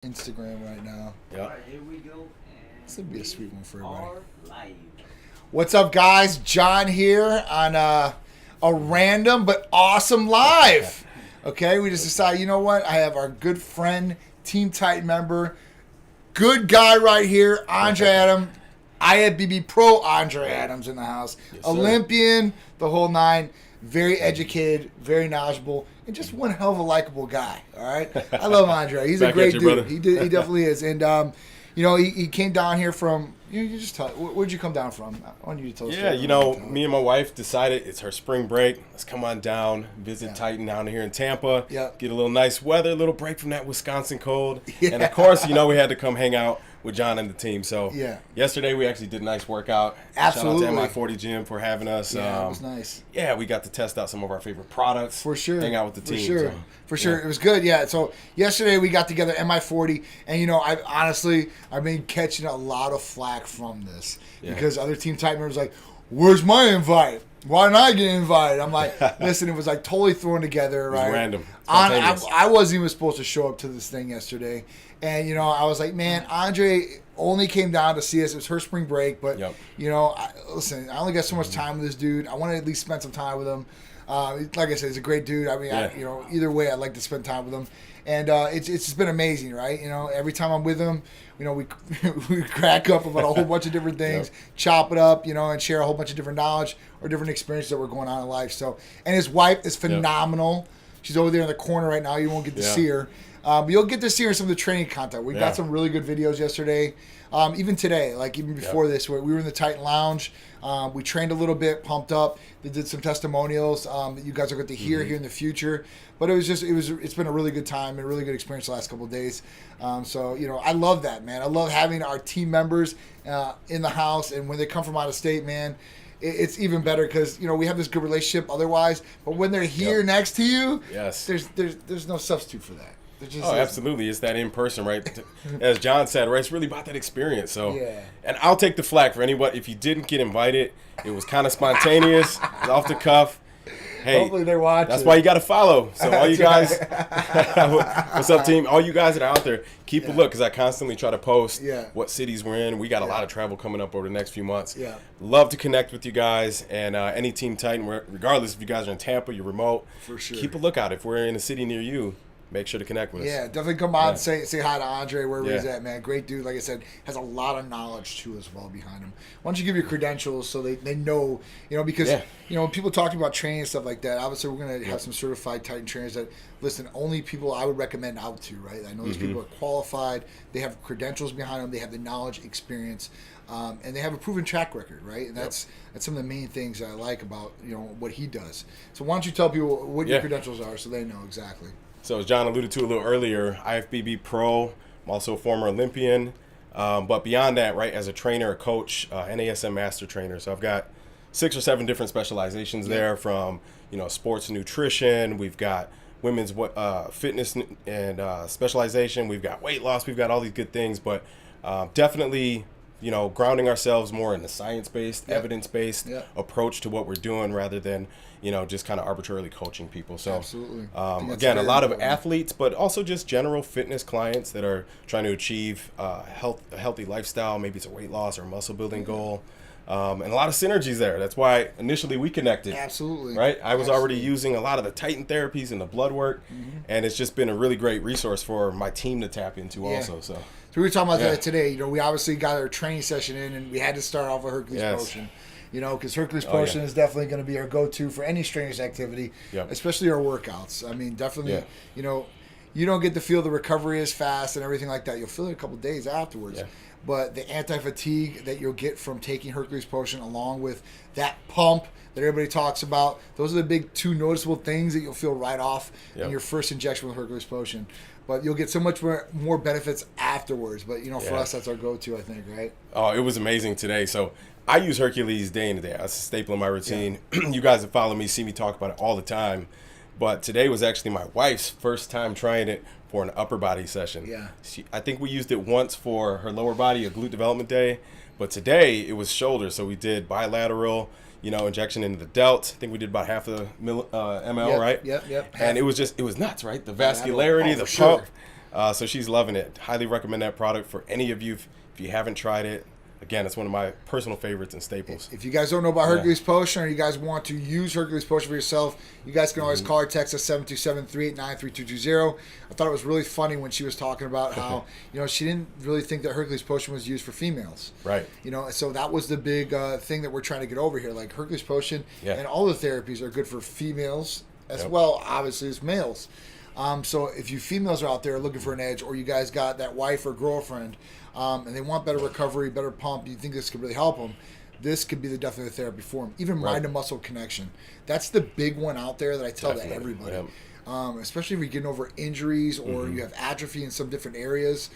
Instagram right now. Yep. Alright, here we go. This would be a sweet one for everybody. Live. What's up, guys? John here on a random but awesome live. Okay, we just decided, you know what? I have our good friend, Team Titan member, good guy right here, Andre Adams, IFBB Pro Andre Adams in the house. Yes, sir. Olympian, the whole nine. Very educated, very knowledgeable, and just one hell of a likable guy. All right, I love Andre. He's a Back great at you, dude. brother. He definitely is. And you know, he came down here from. You just tell. Where'd you come down from? I want you to tell us. Yeah, you know, me and my wife decided it's her spring break. Let's come on down, visit Titan down here in Tampa. Yeah. Get a little nice weather, a little break from that Wisconsin cold. Yeah. And of course, you know, we had to come hang out with John and the team. So Yeah. yesterday we actually did a nice workout. Absolutely. Shout out to MI40 Gym for having us. Yeah, it was nice. Yeah, we got to test out some of our favorite products. For sure. Hang out with the team. For sure. Yeah. It was good. Yeah. So yesterday we got together MI40, and you know, I've been catching a lot of flack from this because other Team Titan members like, "Where's my invite? Why didn't I get invited?" I'm like, listen, it was like totally thrown together, It was right? random. I wasn't even supposed to show up to this thing yesterday, and you know, I was like, man, Andre only came down to see us. It was her spring break, but you know, listen, I only got so much time with this dude. I want to at least spend some time with him. Like I said, he's a great dude. I mean, you know, either way, I'd like to spend time with him. And it's just been amazing, right? You know, every time I'm with him, you know, we crack up about a whole bunch of different things, chop it up, you know, and share a whole bunch of different knowledge or different experiences that were going on in life. So, and his wife is phenomenal. She's over there in the corner right now. You won't get to see her. But you'll get to see her in some of the training content. We got some really good videos yesterday. Even today, like even before this, where we were in the Titan Lounge. We trained a little bit, pumped up. They did some testimonials that you guys are going to hear here in the future. But it's been a really good time and a really good experience the last couple of days. So, you know, I love that, man. I love having our team members in the house. And when they come from out of state, man, it's even better because, you know, we have this good relationship otherwise. But when they're here next to you, there's no substitute for that. Absolutely. It's that in person, right? As John said, right? It's really about that experience. So, and I'll take the flack for anybody. If you didn't get invited, it was kind of spontaneous, it was off the cuff. Hey, hopefully they're watching. That's why you got to follow. So all you guys, what's up, team? All you guys that are out there, keep a look because I constantly try to post what cities we're in. We got a lot of travel coming up over the next few months. Love to connect with you guys and any Team Titan, regardless if you guys are in Tampa, you're remote. For sure. Keep a lookout. If we're in a city near you, make sure to connect with us. Yeah, definitely come on and say hi to Andre wherever he's at, man. Great dude. Like I said, has a lot of knowledge, too, as well behind him. Why don't you give your credentials so they know, you know, because, you know, when people talk about training and stuff like that, obviously we're going to have some certified Titan trainers that, listen, only people I would recommend out to, right? I know these people are qualified. They have credentials behind them. They have the knowledge, experience, and they have a proven track record, right? And that's some of the main things that I like about, you know, what he does. So why don't you tell people what your credentials are so they know exactly. So as John alluded to a little earlier, IFBB Pro, I'm also a former Olympian. But beyond that, right, as a trainer, a coach, NASM Master Trainer. So I've got 6 or 7 different specializations there from, you know, sports and nutrition. We've got women's fitness and specialization. We've got weight loss. We've got all these good things. But definitely, you know, grounding ourselves more in the science-based, evidence-based approach to what we're doing rather than, you know, just kind of arbitrarily coaching people. So, absolutely. Again, a lot of athletes, but also just general fitness clients that are trying to achieve a healthy lifestyle. Maybe it's a weight loss or muscle building goal. And a lot of synergies there. That's why initially we connected. Absolutely. Right? I was already using a lot of the Titan therapies and the blood work, and it's just been a really great resource for my team to tap into also. So we were talking about that today. You know, we obviously got our training session in, and we had to start off with Hercules Potion. You know, because Hercules Potion is definitely going to be our go-to for any strenuous activity, especially our workouts. I mean, definitely, you know, you don't get to feel the recovery as fast and everything like that. You'll feel it a couple of days afterwards. But the anti-fatigue that you'll get from taking Hercules Potion along with that pump that everybody talks about, those are the big 2 noticeable things that you'll feel right off in your first injection with Hercules Potion. But you'll get so much more benefits afterwards. But, you know, for us, that's our go-to, I think, right? Oh, it was amazing today. So I use Hercules day in and day out. It's a staple in my routine. You guys that follow me see me talk about it all the time. But today was actually my wife's first time trying it for an upper body session. I think we used it once for her lower body, a glute development day. But today it was shoulder. So we did bilateral, you know, injection into the delt. I think we did about half a ml, right? Yep. And it was nuts, right? The vascularity, the pump. So she's loving it. Highly recommend that product for any of you if you haven't tried it. Again, it's one of my personal favorites and staples. If you guys don't know about Hercules Potion, or you guys want to use Hercules Potion for yourself, you guys can always call or text us 727-389-3220. I thought it was really funny when she was talking about how, she didn't really think that Hercules Potion was used for females. Right. So that was the big thing that we're trying to get over here. Like Hercules Potion and all the therapies are good for females as well, obviously, as males. So if you females are out there looking for an edge, or you guys got that wife or girlfriend, and they want better recovery, better pump, you think this could really help them, this could be definitely the therapy for them. Even mind to muscle connection. That's the big one out there that I tell to everybody. Especially if you're getting over injuries or you have atrophy in some different areas,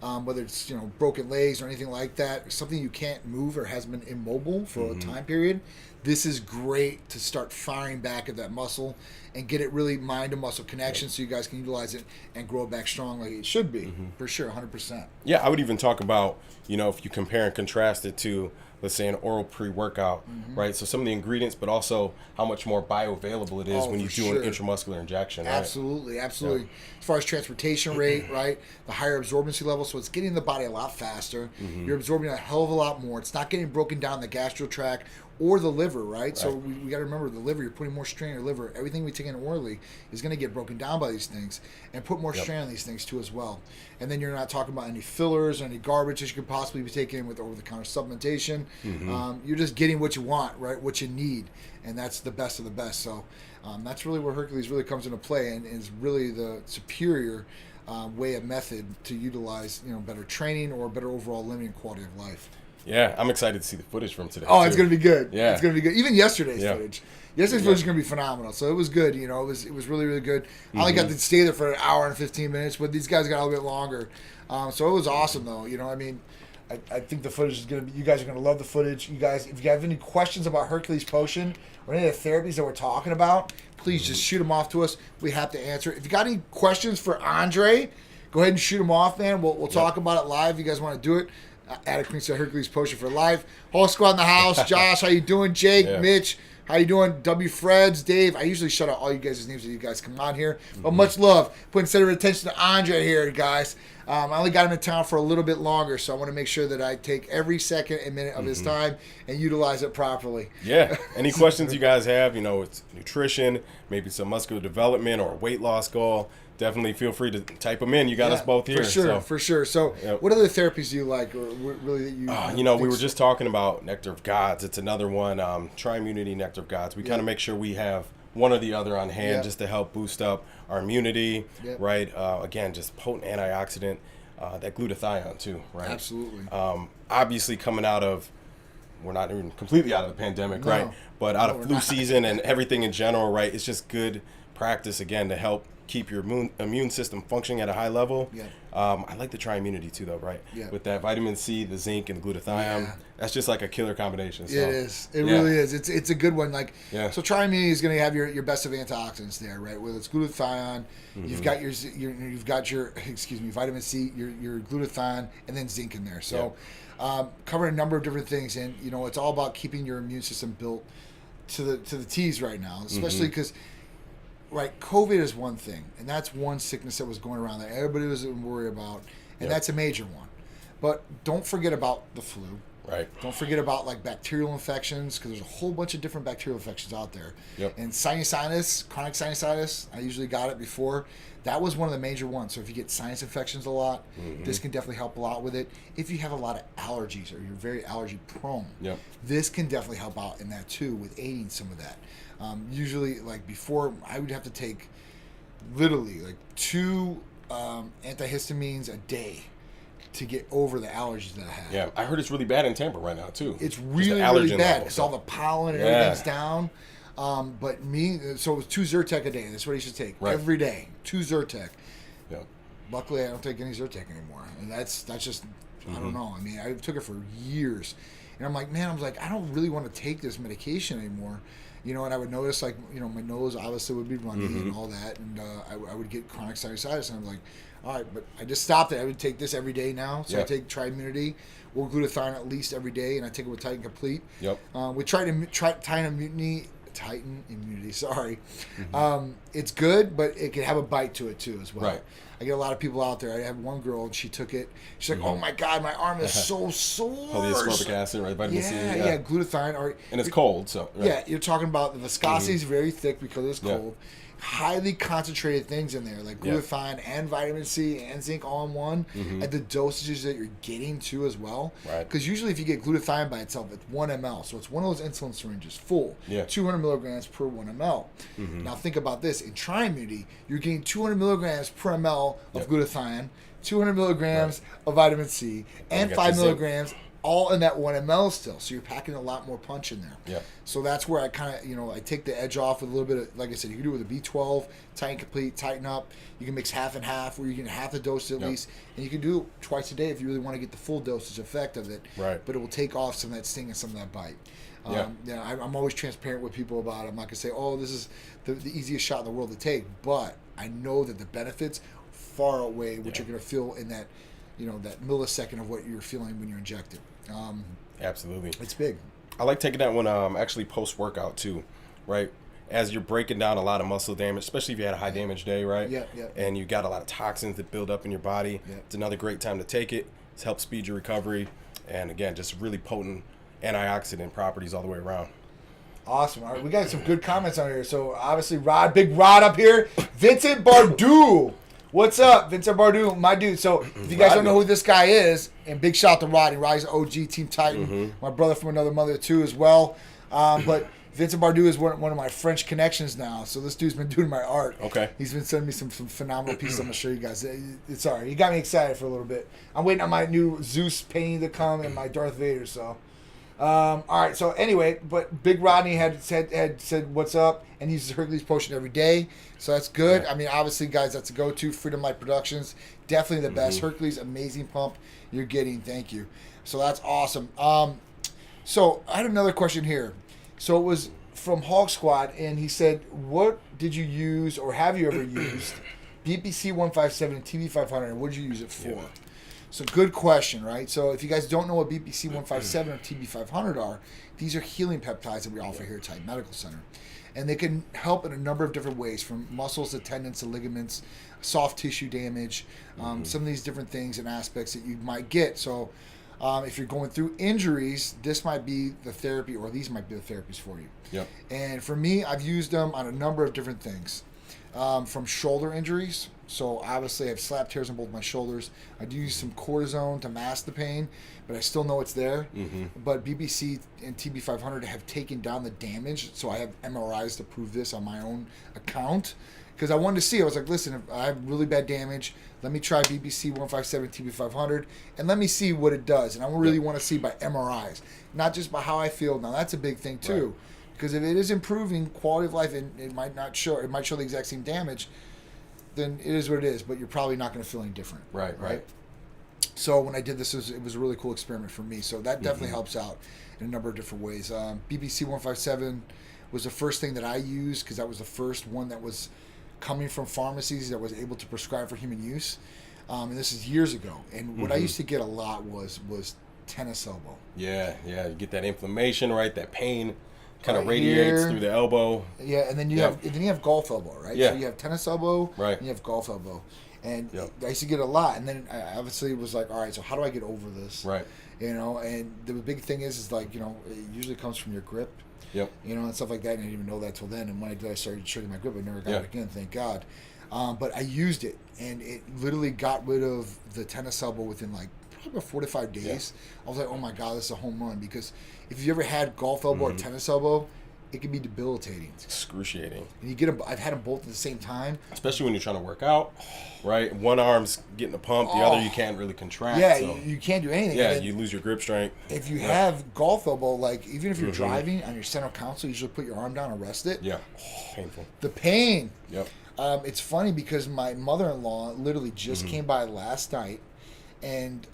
whether it's broken legs or anything like that, something you can't move or has been immobile for a time period. This is great to start firing back at that muscle and get it really mind to muscle connection, so you guys can utilize it and grow it back strong like it should be, for sure, 100%. Yeah, I would even talk about, if you compare and contrast it to, let's say, an oral pre-workout, right? So some of the ingredients, but also how much more bioavailable it is when you do an intramuscular injection. Absolutely, right? Absolutely. Yeah. As far as transportation rate, right? The higher absorbency level, so it's getting the body a lot faster. You're absorbing a hell of a lot more. It's not getting broken down the gastro tract or the liver, right? So we got to remember the liver, you're putting more strain on your liver. Everything we take in orally is going to get broken down by these things and put more strain on these things too as well. And then you're not talking about any fillers or any garbage that you could possibly be taking with over-the-counter supplementation. You're just getting what you want, right? What you need. And that's the best of the best. So that's really where Hercules really comes into play and is really the superior way of method to utilize, better training or better overall living quality of life. Yeah, I'm excited to see the footage from today. Oh, it's going to be good. Yeah. It's going to be good. Even yesterday's footage. Yesterday's footage is going to be phenomenal. So it was good. It was really, really good. I only got to stay there for an hour and 15 minutes, but these guys got a little bit longer. So it was awesome, though. I think the footage is going to be, you guys are going to love the footage. You guys, if you have any questions about Hercules Potion or any of the therapies that we're talking about, please just shoot them off to us. We have to answer. If you got any questions for Andre, go ahead and shoot them off, man. We'll talk about it live if you guys want to do it. Attic said Hercules Potion for life. Whole squad in the house. Josh, how you doing? Jake, Mitch, how you doing? W. Freds, Dave. I usually shut out all you guys' names when you guys come on here. But much love. Putting center of attention to Andre here, guys. I only got him in town for a little bit longer, so I want to make sure that I take every second and minute of his time and utilize it properly. Yeah. Any questions you guys have, it's nutrition, maybe some muscular development or a weight loss goal, definitely feel free to type them in. You got us both here. For sure. So what other therapies do you like, or really that you we were just talking about Nectar of Gods. It's another one. Tri-Immunity Nectar of Gods. We kind of make sure we have one or the other on hand just to help boost up our immunity, right? Again, just potent antioxidant. That glutathione too, right? Absolutely. Obviously coming out of, we're not even completely out of the pandemic, right? But out of flu season and everything in general, right? It's just good practice, again, to help keep your immune system functioning at a high level. I like the Tri-Immunity too, though, right? With that vitamin C, the zinc, and glutathione. That's just like a killer combination. So, it is. It really is. It's a good one. So Tri-Immunity is going to have your best of antioxidants there, right? Whether it's glutathione, you've got your vitamin C, your glutathione, and then zinc in there. So covering a number of different things, and it's all about keeping your immune system built to the T's right now, especially because. Right, COVID is one thing, and that's one sickness that was going around that everybody was worried about, and that's a major one. But don't forget about the flu. Right. Don't forget about bacterial infections, because there's a whole bunch of different bacterial infections out there. And sinusitis, chronic sinusitis, I usually got it before. That was one of the major ones. So if you get sinus infections a lot, this can definitely help a lot with it. If you have a lot of allergies or you're very allergy prone, this can definitely help out in that too, with aiding some of that. Usually, before, I would have to take literally 2 antihistamines a day to get over the allergies that I have. Yeah, I heard it's really bad in Tampa right now too. It's really, really bad because all the pollen and everything's down. But so it was 2 Zyrtec a day. That's what you should take every day. 2 Zyrtec. Luckily, I don't take any Zyrtec anymore, and that's just I don't know. I mean, I took it for years, and I'm like, man, I don't really want to take this medication anymore. And I would notice, my nose obviously would be runny and all that, and I would get chronic sinusitis, and I'm like, all right, but I just stopped it. I would take this every day now, so I take Tri-Immunity or glutathione at least every day, and I take it with Titan Complete. With Titan Immunity, sorry. It's good, but it can have a bite to it too as well. I get a lot of people out there. I have one girl, and she took it. She's like, oh my God, my arm is so sore. Polyascorbic acid, right? Vitamin C. Yeah, glutathione. And it's cold, so. Right. Yeah, you're talking about the viscosity is very thick because it's cold. Highly concentrated things in there, like glutathione and vitamin C and zinc all in one, and the dosages that you're getting too as well. Right. Because usually if you get glutathione by itself, it's 1 ml. So it's one of those insulin syringes, full, 200 milligrams per 1 ml. Now think about this. In Tri-Immunity, you're getting 200 milligrams per ml of glutathione, 200 milligrams of vitamin C, and 5 milligrams all in that 1 ml still. So you're packing a lot more punch in there. Yeah. So that's where I kind of, I take the edge off with a little bit of, like I said, you can do it with a B12, tighten complete, tighten up. You can mix half and half, where you get half the dose at least. And you can do it twice a day if you really want to get the full dosage effect of it. Right. But it will take off some of that sting and some of that bite. I'm always transparent with people about it. I'm not going to say, oh, this is the easiest shot in the world to take. But I know that the benefits far outweigh what you're going to feel in that, that millisecond of what you're feeling when you're injected. Absolutely. It's big. I like taking that one actually post-workout too, right? As you're breaking down a lot of muscle damage, especially if you had a high damage day, right? Yeah. And you got a lot of toxins that build up in your body. Yeah. It's another great time to take it. It's helped speed your recovery. And again, just really potent antioxidant properties all the way around. Awesome. All right, we got some good comments on here. So obviously Big Rod up here. Vincent Bardou. What's up, Vincent Bardou, my dude? So, if you guys don't know who this guy is, and big shout out to Rodney. Rodney's OG Team Titan, my brother from another mother too as well. But Vincent Bardou is one of my French connections now. So this dude's been doing my art. Okay. He's been sending me some phenomenal pieces. I'm gonna show you guys. It's all right. He got me excited for a little bit. I'm waiting on my new Zeus painting to come and my Darth Vader. So. All right, so anyway, but Big Rodney had said what's up, and he uses Hercules Potion every day, so that's good. I mean, obviously, guys, that's a go-to. Freedom Light Productions, definitely the best. Hercules, amazing pump you're getting. Thank you. So that's awesome. So I had another question here. So it was from Hog Squad, and he said, what did you use, or have you ever used, BPC 157 and TB-500, and what did you use it for? Yeah. So good question, right? So if you guys don't know what BPC 157 or TB-500 are, these are healing peptides that we offer here at Titan Medical Center. And they can help in a number of different ways, from muscles to tendons to ligaments, soft tissue damage, some of these different things and aspects that you might get. So if you're going through injuries, this might be the therapy, or these might be the therapies for you. Yep. And for me, I've used them on a number of different things. From shoulder injuries. So obviously I have slap tears on both my shoulders. I do use some cortisone to mask the pain, but I still know it's there. But BBC and TB-500 have taken down the damage, so I have MRIs to prove this on my own account. Because I wanted to see, I was like, listen, if I have really bad damage, let me try BBC 157 TB-500, and let me see what it does. And I really want to see by MRIs, not just by how I feel. Now that's a big thing too. Right. Because if it is improving quality of life, and it might show the exact same damage, then it is what it is. But you're probably not going to feel any different. Right. So when I did this, it was a really cool experiment for me. So that definitely helps out in a number of different ways. BBC 157 was the first thing that I used, because that was the first one that was coming from pharmacies that was able to prescribe for human use. And this is years ago. And what I used to get a lot was tennis elbow. Yeah. You get that inflammation, right? That pain. Kind of radiates through the elbow. Yeah, and then you have golf elbow, right? Yeah. So you have tennis elbow, right? And you have golf elbow, and I used to get a lot. And then I obviously was like, all right, so how do I get over this? Right. And the big thing is like, it usually comes from your grip. Yep. And stuff like that. And I didn't even know that till then. And when I did, I started shredding my grip. I never got it again, thank God. But I used it, and it literally got rid of the tennis elbow within like probably about 4 to 5 days. I was like, oh my God, this is a home run. Because if you ever had golf elbow or tennis elbow, it can be debilitating. It's excruciating. And you get them. I've had them both at the same time. Especially when you're trying to work out, right? One arm's getting the pump, the other you can't really contract. Yeah, so. You can't do anything. Yeah, you lose your grip strength. If you have golf elbow, like even if you're driving on your center console, you usually put your arm down and rest it. Yeah, painful. The pain. Yep. It's funny because my mother-in-law literally just came by last night, and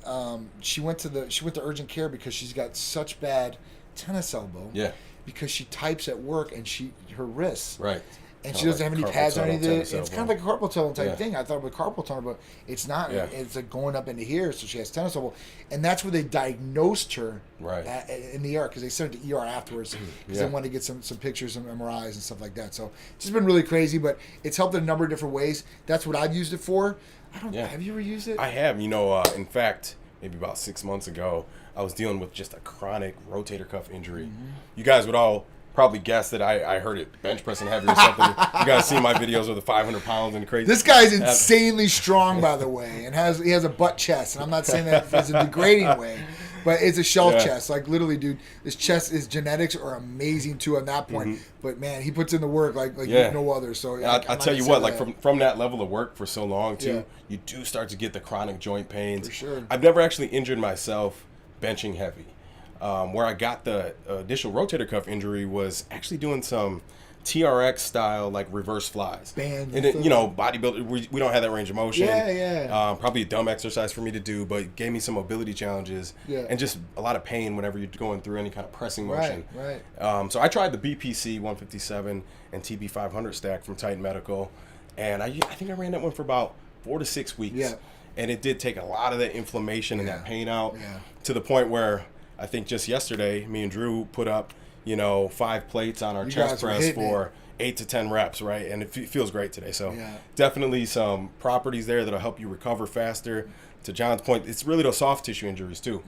she went to urgent care because she's got such bad tennis elbow. Yeah. Because she types at work and her wrists. Right. And she doesn't have any pads or anything. It's kind of like a carpal tunnel type thing. I thought it was carpal tunnel, but it's not. Yeah. It's like going up into here, so she has tennis elbow. And that's where they diagnosed her in the ER, because they sent her to ER afterwards because they wanted to get some pictures and MRIs and stuff like that. So it's just been really crazy, but it's helped in a number of different ways. That's what I've used it for. Have you ever used it? I have. In fact, maybe about 6 months ago, I was dealing with just a chronic rotator cuff injury. You guys would all probably guess that I heard it bench pressing heavy or something. You guys see my videos with the 500 pounds and crazy. This guy's insanely strong, by the way, and he has a butt chest. And I'm not saying that as a degrading way, but it's a shelf chest. Like literally, dude, his genetics are amazing too on that point. But man, he puts in the work like no other. So I'll tell you what, like from that level of work for so long too, you do start to get the chronic joint pains. For sure. I've never actually injured myself benching heavy. Where I got the initial rotator cuff injury was actually doing some TRX style like reverse flies. And bodybuilding, we don't have that range of motion. Probably a dumb exercise for me to do, but it gave me some mobility challenges and just a lot of pain whenever you're going through any kind of pressing motion. So I tried the BPC 157 and TB-500 stack from Titan Medical, and I think I ran that one for about 4 to 6 weeks. And it did take a lot of that inflammation and that pain out to the point where I think just yesterday, me and Drew put up, 5 plates on our chest press for 8 to 10 reps, right? And it feels great today. So definitely some properties there that'll help you recover faster. To John's point, it's really those soft tissue injuries too,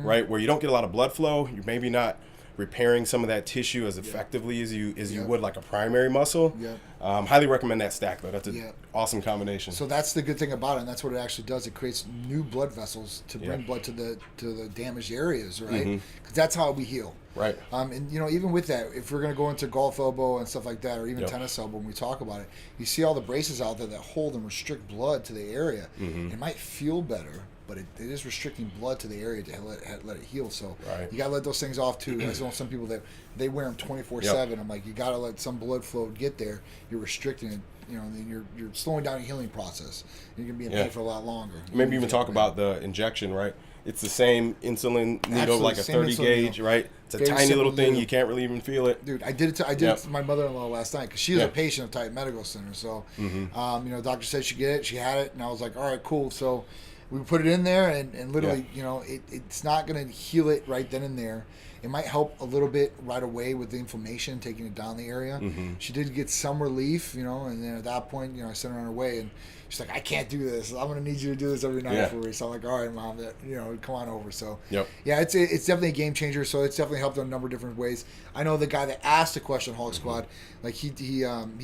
right? Where you don't get a lot of blood flow. You're maybe not repairing some of that tissue as effectively as you would like a primary muscle. Highly recommend that stack though. That's an awesome combination. So that's the good thing about it, and that's what it actually does. It creates new blood vessels to bring blood to the damaged areas, right? Because that's how we heal. Right. And even with that, if we're going to go into golf elbow and stuff like that, or even tennis elbow, when we talk about it, you see all the braces out there that hold and restrict blood to the area. It might feel better, but it is restricting blood to the area to let it heal. So you got to let those things off too. I know some people that they wear them 24/7. I'm like, you got to let some blood flow get there. You're restricting it. Then you're slowing down your healing process. You're going to be in pain for a lot longer. Maybe even talk about the injection, right? It's the same insulin needle, like a 30 gauge, right? It's a tiny little thing. You can't really even feel it. Dude, I did it to my mother-in-law last night because she was a patient of Titan Medical Center. So, doctor said she get it. She had it, and I was like, all right, cool. So we put it in there, and literally, it's not going to heal it right then and there. It might help a little bit right away with the inflammation, taking it down the area. She did get some relief, and then at that point, I sent her on her way, and she's like, I can't do this. I'm going to need you to do this every night for me. So I'm like, all right, Mom, come on over. So, it's definitely a game changer. So it's definitely helped in a number of different ways. I know the guy that asked the question, Hulk Squad, like he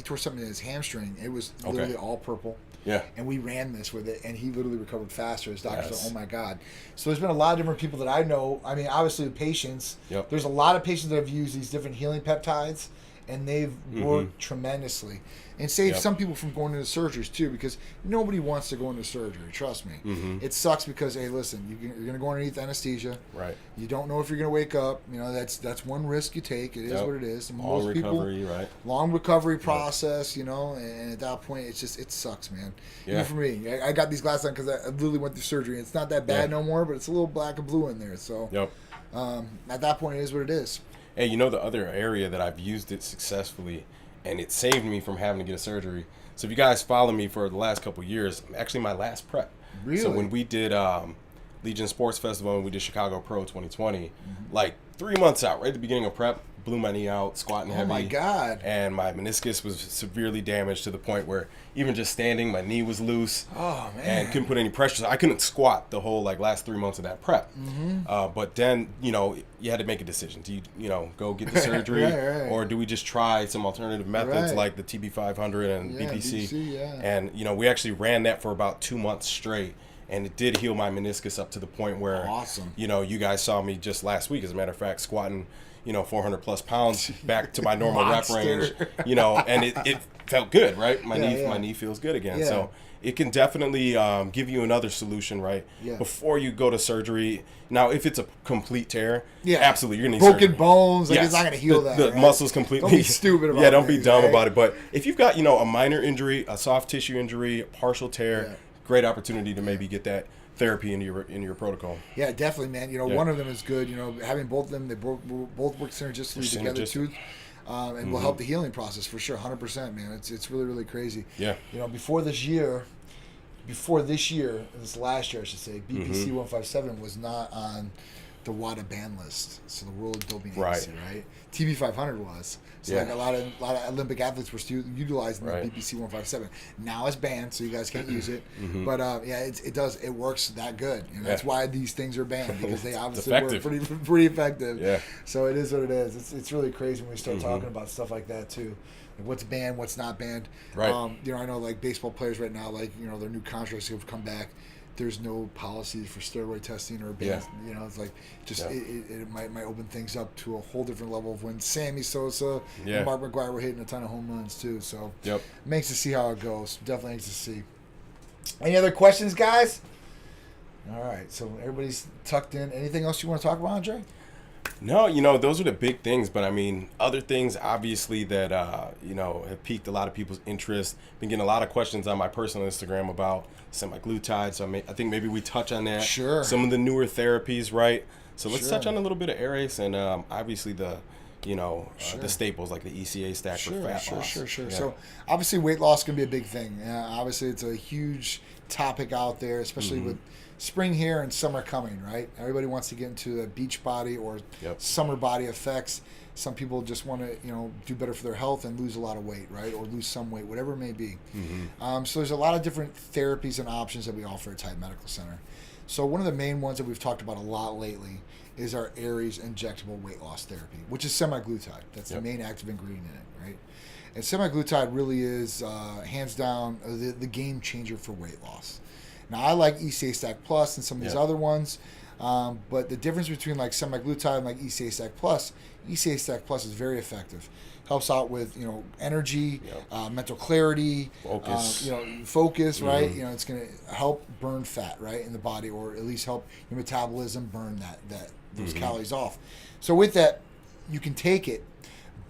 tore something in his hamstring. It was literally all purple. And we ran this with it, and he literally recovered faster. His doctor said, oh, my God. So there's been a lot of different people that I know. I mean, obviously the patients. There's a lot of patients that have used these different healing peptides, and they've worked tremendously. And saved some people from going into surgeries, too, because nobody wants to go into surgery. Trust me. It sucks because, hey, listen, you're going to go underneath anesthesia. Right. You don't know if you're going to wake up. That's one risk you take. It is what it is. Long recovery, right? Long recovery process, and at that point, it sucks, man. Even for me, I got these glasses on because I literally went through surgery. It's not that bad no more, but it's a little black and blue in there. So at that point, it is what it is. Hey, the other area that I've used it successfully, and it saved me from having to get a surgery. So if you guys follow me for the last couple of years, actually my last prep. Really? So when we did Legion Sports Festival and we did Chicago Pro 2020, like 3 months out, right at the beginning of prep, blew my knee out, squatting heavy. Oh my God. And my meniscus was severely damaged to the point where even just standing, my knee was loose. Oh, man. And couldn't put any pressure. So I couldn't squat the whole last 3 months of that prep. But then, you had to make a decision. Do you, go get the surgery or do we just try some alternative methods like the TB-500 and BPC? And, we actually ran that for about 2 months straight. And it did heal my meniscus up to the point where, you guys saw me just last week, as a matter of fact, squatting 400 plus pounds back to my normal rep range, and it felt good, right? My knee feels good again. So it can definitely give you another solution, right? Before you go to surgery. Now, if it's a complete tear, absolutely, you're going to need broken surgery. bones, it's not going to heal that. The muscles completely. Don't be stupid about it. Don't be dumb about it. But if you've got, a minor injury, a soft tissue injury, a partial tear, great opportunity to maybe get that therapy into your protocol. Yeah, definitely, man. One of them is good. Having both of them, they both work synergistically together too, and will help the healing process for sure. 100%, man. It's really, really crazy. Yeah. Before this last year, I should say, BPC 157 was not on the WADA ban list. So the World Doping Right. Agency, right? TB-500 was. So Yeah. like a lot of Olympic athletes were still utilizing Right. the BPC 157. Now it's banned, so you guys can't use it. Mm-hmm. But it works that good, and that's why these things are banned, because they obviously work effective. pretty effective. Yeah. So it is what it is. It's really crazy when we start Mm-hmm. talking about stuff like that too. Like what's banned, what's not banned. Right. I know like baseball players right now, like their new contracts have come back. There's no policies for steroid testing or bans. Yeah. It's like just Yeah. it might open things up to a whole different level of when Sammy Sosa Yeah. and Mark McGwire were hitting a ton of home runs too. So Yep. makes to see how it goes. Definitely makes to see. Any other questions, guys? All right, so everybody's tucked in. Anything else you want to talk about, Andre? No, those are the big things. But I mean, other things obviously that have piqued a lot of people's interest. Been getting a lot of questions on my personal Instagram about semi-glutide. So I think maybe we touch on that. Sure. Some of the newer therapies, right? So let's Sure. touch on a little bit of Aries and obviously the the staples like the ECA stack for fat loss. Sure. Yeah. So obviously weight loss can be a big thing. Obviously it's a huge topic out there, especially with spring here and summer coming, right? Everybody wants to get into a beach body or summer body effects. Some people just want to, do better for their health and lose a lot of weight, right? Or lose some weight, whatever it may be. So there's a lot of different therapies and options that we offer at Titan Medical Center. So one of the main ones that we've talked about a lot lately is our Aries injectable weight loss therapy, which is semi-glutide. That's the main active ingredient in it, right? And semi-glutide really is, hands down, the game changer for weight loss. Now, I like ECA Stack Plus and some of these other ones, but the difference between like semi-glutide and like ECA Stack Plus is very effective. Helps out with energy, mental clarity, focus, right? It's going to help burn fat, right, in the body, or at least help your metabolism burn those calories off. So with that, you can take it,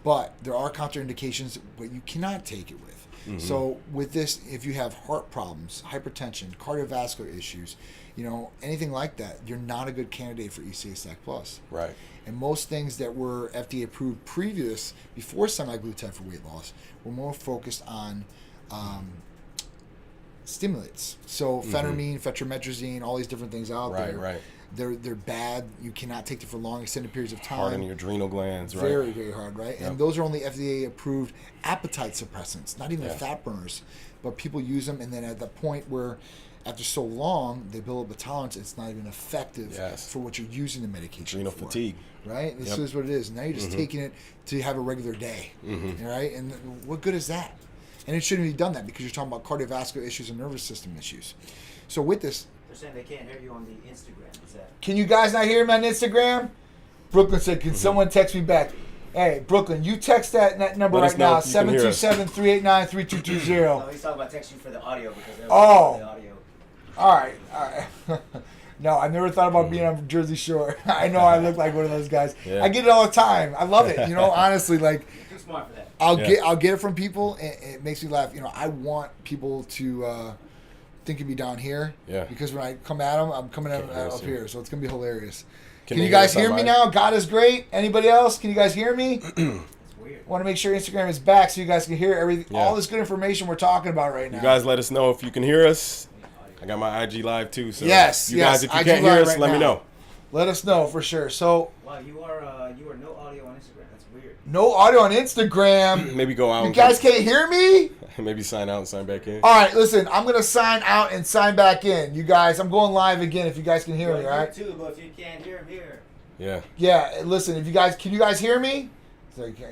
but there are contraindications what you cannot take it with. So with this, if you have heart problems, hypertension, cardiovascular issues, anything like that, you're not a good candidate for ECA Stack Plus. Right. And most things that were FDA approved before semi-glutide for weight loss, were more focused on stimulants. So phentermine, fetrometrazine, all these different things out there. Right. They're bad. You cannot take them for long extended periods of time. Hard on your adrenal glands, right? Very, very hard, right? And those are only FDA approved appetite suppressants, not even fat burners. But people use them, and then at the point where after so long they build up a tolerance, it's not even effective for what you're using the medication Adrenal for. fatigue. Right? This is what it is. Now you're just taking it to have a regular day. Right? And what good is that? And it shouldn't be done that, because you're talking about cardiovascular issues and nervous system issues. So with this, they're saying they can't hear you on the Instagram. Is that? can you guys not hear me on Instagram? Brooklyn said, can someone text me back? Hey, Brooklyn, you text that number Let us right know now, if you can hear us. 727-389-3220. No, he's talking about texting for the audio because they're the audio. All right. No, I've never thought about being on Jersey Shore. I know I look like one of those guys. Yeah. I get it all the time. I love it. Honestly, like, You're too smart for that. I'll get it from people, and it makes me laugh. I want people to think of me down here. Yeah. Because when I come at them, I'm coming at Can't them hear up us here, so it's gonna be hilarious. Can Can they you guys hear us hear me on now? God is great. Anybody else? Can you guys hear me? It's weird. Want to make sure Instagram is back so you guys can hear everything, all this good information we're talking about right now. You guys let us know if you can hear us. I got my IG live too, so Yes, you guys, if you IG can't hear live us, right let me now. know. Let us know for sure. So Wow, you are no audio on Instagram. That's weird. no audio on Instagram. Maybe go out. You guys can't hear me? Maybe sign out and sign back in. All right, listen, I'm going to sign out and sign back in. You guys, I'm going live again if you guys can hear me, all right? Too, but if you can't hear him here. Yeah. Yeah, listen, can you guys hear me? So you can't.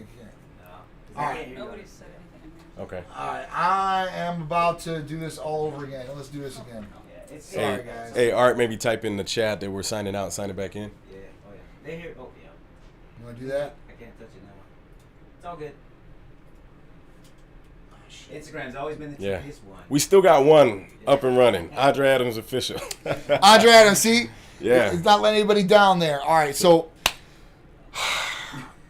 No. All right. Nobody's said anything in there. Okay. All right, I am about to do this all over again. Let's do this again. Yeah, it's Sorry, guys. Hey, Art, maybe type in the chat that we're signing out and signing back in. Yeah. Oh yeah. They hear. Oh yeah. You want to do that? I can't touch it now. It's all good. Instagram's always been the Yeah. trickiest one. We still got one up and running. Andre Adams official. Andre Adams, see? Yeah. It's not letting anybody down there. All right, so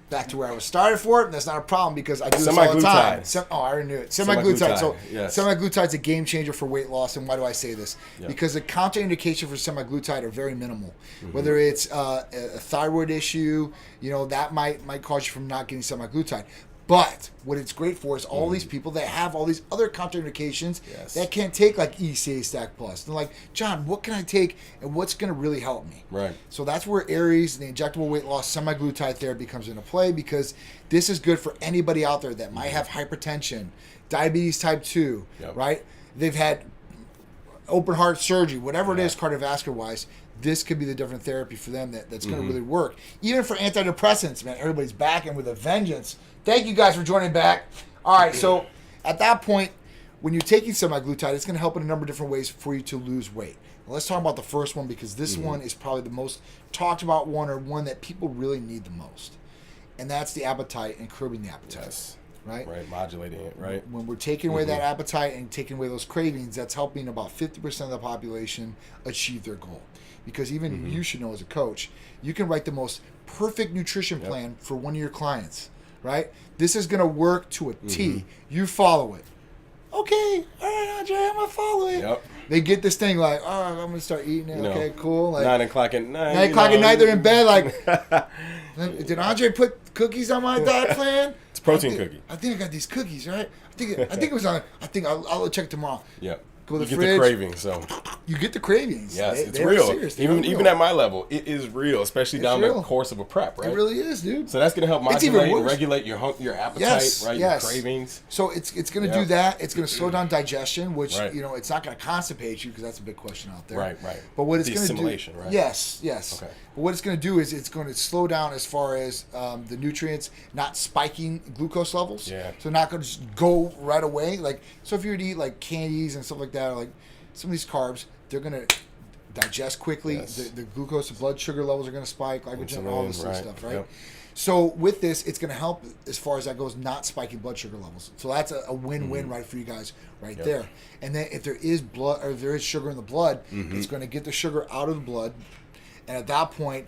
back to where I was started for it. That's not a problem because I do this all the time. Semi-glutide. I already knew it. Semi-glutide. So yes. semi-glutide's a game changer for weight loss. And why do I say this? Yep. Because the contraindication for semi-glutide are very minimal. Whether it's a thyroid issue, that might cause you from not getting semi-glutide. But what it's great for is all these people that have all these other contraindications Yes. that can't take like ECA Stack Plus. They're like, John, what can I take and what's going to really help me? Right. So that's where Aries, the injectable weight loss semi-glutide therapy comes into play, because this is good for anybody out there that might have hypertension, diabetes type 2, Yep. right? They've had open heart surgery, whatever it Yeah. is cardiovascular wise. This could be the different therapy for them that's going to really work. Even for antidepressants, man, everybody's back and with a vengeance. Thank you guys for joining back. All right, so at that point, when you're taking semi-glutide, it's going to help in a number of different ways for you to lose weight. Now, let's talk about the first one, because this one is probably the most talked about one, or one that people really need the most. And that's the appetite and curbing the appetite. Yes. Right? Right, modulating it, right? When we're taking away that appetite and taking away those cravings, that's helping about 50% of the population achieve their goal. Because even you should know as a coach, you can write the most perfect nutrition plan for one of your clients, right? This is going to work to a T. You follow it. Okay, all right, Andre, I'm going to follow it. Yep. They get this thing like, oh, I'm going to start eating it. You know, Okay, cool. Like, 9 o'clock at night. 9 o'clock at night, they're in bed like, did Andre put cookies on my diet plan? It's a protein cookie. I think I got these cookies, right? I think it was on. I think I'll check tomorrow. Yeah. Go to You the get fridge. the craving, so. You get the cravings. Yes, it's they are real. serious. They are Even real. at my level, it is real, especially down real. the course of a prep, right? It really is, dude. So that's going to help It's even modulate and worse. regulate your appetite, Yes, right? yes. Your cravings. So it's going to Yeah. do that. It's going to slow down digestion, which Right. it's not going to constipate you, because that's a big question out there. Right. But what it's The going to do, assimilation, right? Yes. Okay. But what it's going to do is it's going to slow down as far as the nutrients not spiking glucose levels. Yeah. So not going to just go right away. Like, so if you were to eat like candies and stuff like that, or like some of these carbs, they're going to digest quickly. Yes. The glucose, the blood sugar levels are going to spike, glycogen, all this Right. stuff, right? Yep. So with this, it's going to help as far as that goes, not spiking blood sugar levels. So that's a win-win right for you guys right Yep. there. And then if there is blood, or if there is sugar in the blood, it's going to get the sugar out of the blood, and at that point,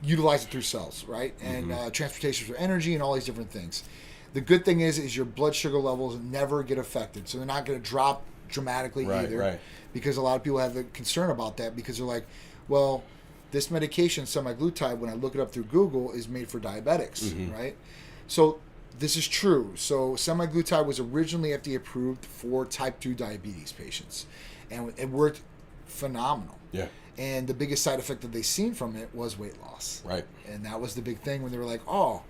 utilize it through cells, right? And transportation for energy and all these different things. The good thing is your blood sugar levels never get affected, so they're not going to drop dramatically either. Right. Because a lot of people have the concern about that, because they're like, well, this medication, semi-glutide, when I look it up through Google, is made for diabetics, right? So this is true. So semi-glutide was originally FDA approved for type 2 diabetes patients, and it worked phenomenal. Yeah. And the biggest side effect that they seen from it was weight loss. Right. And that was the big thing when they were like, oh,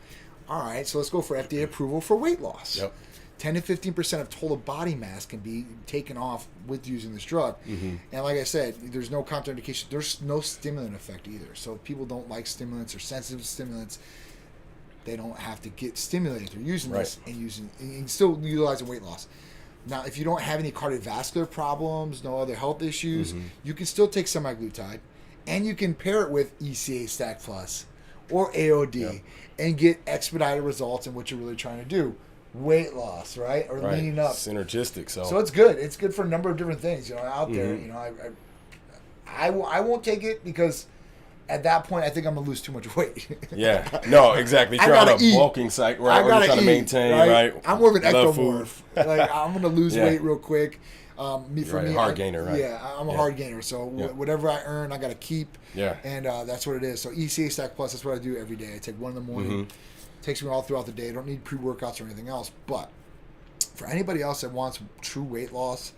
all right, so let's go for FDA approval for weight loss. Yep. 10 to 15% of total body mass can be taken off with using this drug. And like I said, there's no contraindication. There's no stimulant effect either. So if people don't like stimulants or sensitive to stimulants, they don't have to get stimulated. They're using this and still utilizing weight loss. Now, if you don't have any cardiovascular problems, no other health issues, you can still take semi-glutide, and you can pair it with ECA Stack Plus or AOD and get expedited results in what you're really trying to do. Weight loss, right? Or leaning up. Synergistic. So it's good. It's good for a number of different things, out there. I won't take it, because at that point I think I'm gonna lose too much weight. Yeah. No, exactly. If you're on a bulking site, right? Or you're trying to maintain, right? I'm more of an Love ectomorph. Like, I'm gonna lose weight real quick. Hard gainer, right? Yeah, I'm a hard gainer. So whatever I earn, I gotta keep. Yeah. And that's what it is. So ECA Stack Plus, that's what I do every day. I take one in the morning. Takes me all throughout the day. I don't need pre-workouts or anything else. But for anybody else that wants true weight loss,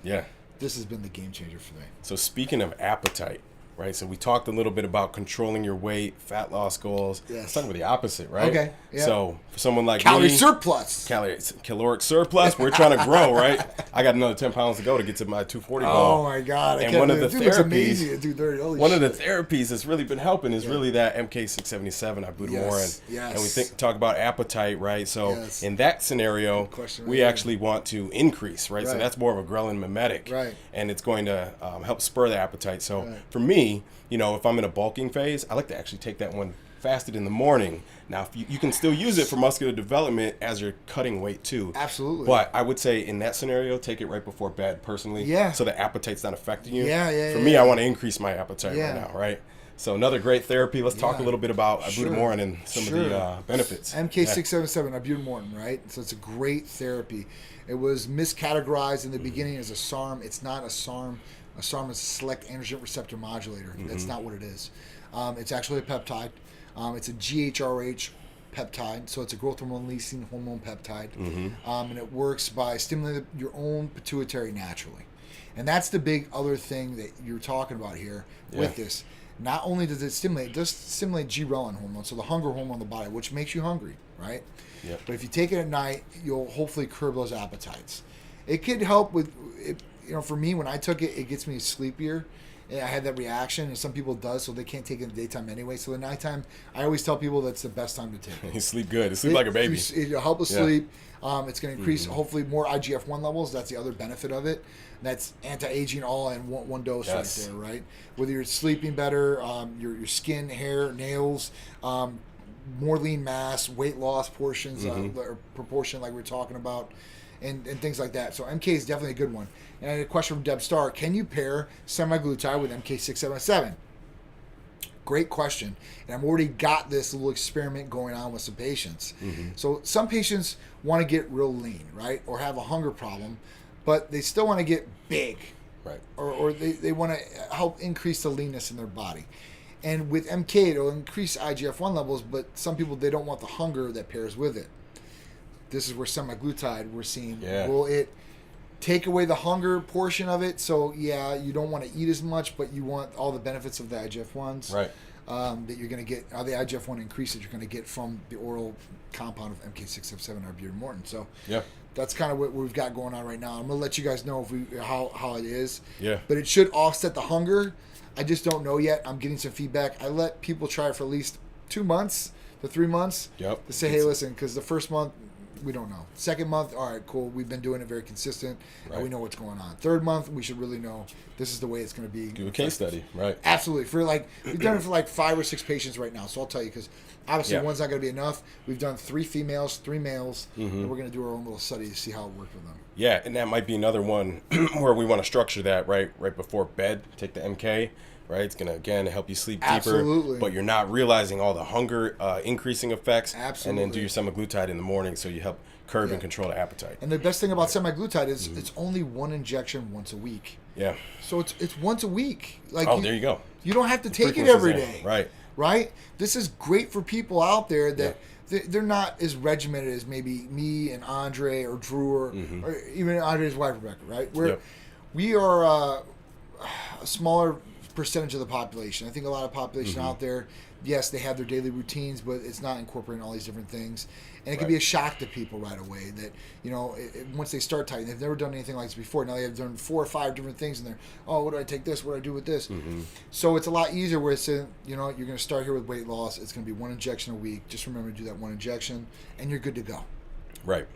this has been the game changer for me. So speaking of appetite, right? So we talked a little bit about controlling your weight, fat loss goals. Yes. Let's talk about the opposite, right? Okay. Yeah. So for someone like Calorie me, surplus. caloric surplus. We're trying to grow, right? I got another 10 pounds to go to get to my 240 goal. Oh my God! And one of the looks therapies, amazing at 230. Holy one of the shit. therapies that's really been helping is really that MK677, ibutamoren. Yes. And we talk about appetite, right? So Yes. in that scenario, question we right actually want to increase, right? So Right. that's more of a ghrelin mimetic, Right. and it's going to help spur the appetite. So for me, if I'm in a bulking phase, I like to actually take that one fasted in the morning. Now, if you can still use it for muscular development as you're cutting weight too. Absolutely. But I would say in that scenario, take it right before bed personally. Yeah. So the appetite's not affecting you. Yeah. For me, I want to increase my appetite Yeah. right now, right? So another great therapy. Let's talk a little bit about ibutamoren and some of the benefits. MK677, ibutamoren, right? So it's a great therapy. It was miscategorized in the beginning as a SARM. It's not a SARM. A SARM is a select androgen receptor modulator. That's not what it is. It's actually a peptide. It's a GHRH peptide, so it's a growth hormone releasing hormone peptide, and it works by stimulating your own pituitary naturally. And that's the big other thing that you're talking about here with this. Not only does it stimulate, ghrelin hormone, so the hunger hormone in the body, which makes you hungry, right? Yep. But if you take it at night, you'll hopefully curb those appetites. It could help with, for me, when I took it, it gets me sleepier. And I had that reaction, and some people does, so they can't take it in the daytime anyway. So the nighttime, I always tell people that's the best time to take it. You sleep good. You sleep like a baby. It'll help us sleep. It's going to increase, hopefully, more IGF-1 levels. That's the other benefit of it. That's anti-aging all in one dose right there, right? Whether you're sleeping better, your skin, hair, nails, more lean mass, weight loss portions, or proportion like we were talking about, and things like that. So MK is definitely a good one. And I had a question from Deb Starr. Can you pair semi-glutar with MK677? Great question. And I've already got this little experiment going on with some patients. So some patients want to get real lean, right? Or have a hunger problem, but they still want to get big. Right. Or they want to help increase the leanness in their body. And with MK, it'll increase IGF-1 levels, but some people, they don't want the hunger that pairs with it. This is where semi-glutide, we're seeing, will it take away the hunger portion of it? So, you don't want to eat as much, but you want all the benefits of the IGF-1s. Right. That you're going to get, the IGF-1 increase that you're going to get from the oral compound of MK677 or Beard Morton. So, that's kind of what we've got going on right now. I'm going to let you guys know how it is. Yeah. But it should offset the hunger. I just don't know yet. I'm getting some feedback. I let people try it for at least 2 months to 3 months to say, hey, listen, because the first month, we don't know. Second month, all right, cool. We've been doing it very consistent, and we know what's going on. Third month, we should really know this is the way it's going to be. Do a case study, right? Absolutely. We've done it for 5 or 6 patients right now. So I'll tell you, because obviously one's not going to be enough. We've done 3 females, 3 males, and we're going to do our own little study to see how it worked with them. Yeah, and that might be another one where we want to structure that right before bed. Take the MK. Right, it's gonna again help you sleep deeper, but you're not realizing all the hunger increasing effects. Absolutely. And then do your semi-glutide in the morning, so you help curb and control the appetite. And the best thing about semi-glutide is it's only 1 injection once a week. Yeah. So it's once a week. There you go. You don't have to take it every day. Right. Right. This is great for people out there that they're not as regimented as maybe me and Andre or Drew or even Andre's wife Rebecca. Right. We are a smaller percentage of the population. I think a lot of population out there, yes, they have their daily routines, but it's not incorporating all these different things. And it can be a shock to people right away that, once they start tightening, they've never done anything like this before. Now they have done 4 or 5 different things and they're, what do I take this? What do I do with this? So it's a lot easier where it's, you're going to start here with weight loss. It's going to be 1 injection a week. Just remember to do that 1 injection and you're good to go. Right.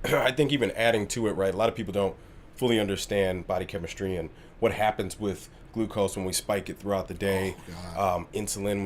I think even adding to it, right, a lot of people don't fully understand body chemistry and what happens with glucose when we spike it throughout the day, insulin,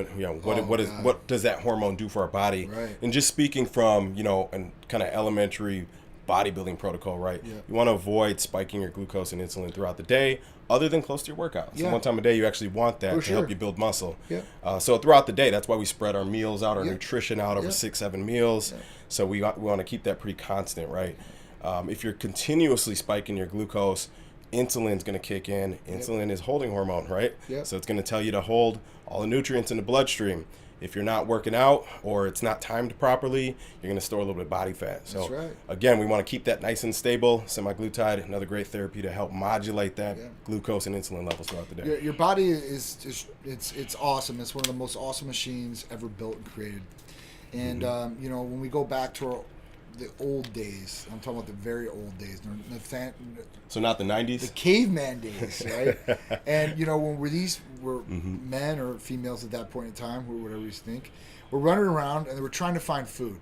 what does that hormone do for our body? Right. And just speaking from, and kind of elementary bodybuilding protocol, right? Yeah. You want to avoid spiking your glucose and insulin throughout the day, other than close to your workouts. So one time a day, you actually want that to help you build muscle. Yeah. So throughout the day, that's why we spread our meals out, our nutrition out over 6-7 meals. Yeah. So we want to keep that pretty constant, right? If you're continuously spiking your glucose, insulin's going to kick in. Insulin is holding hormone, right? So it's going to tell you to hold all the nutrients in the bloodstream. If you're not working out or it's not timed properly, you're going to store a little bit of body fat. So again, we want to keep that nice and stable. Semi-glutide, another great therapy to help modulate that glucose and insulin levels throughout the day. Your body is just, it's awesome. It's one of the most awesome machines ever built and created. And when we go back to the old days, I'm talking about the very old days. So not the 90s? The caveman days, right? And, when we're men or females at that point in time, or whatever you think, we're running around and they were trying to find food.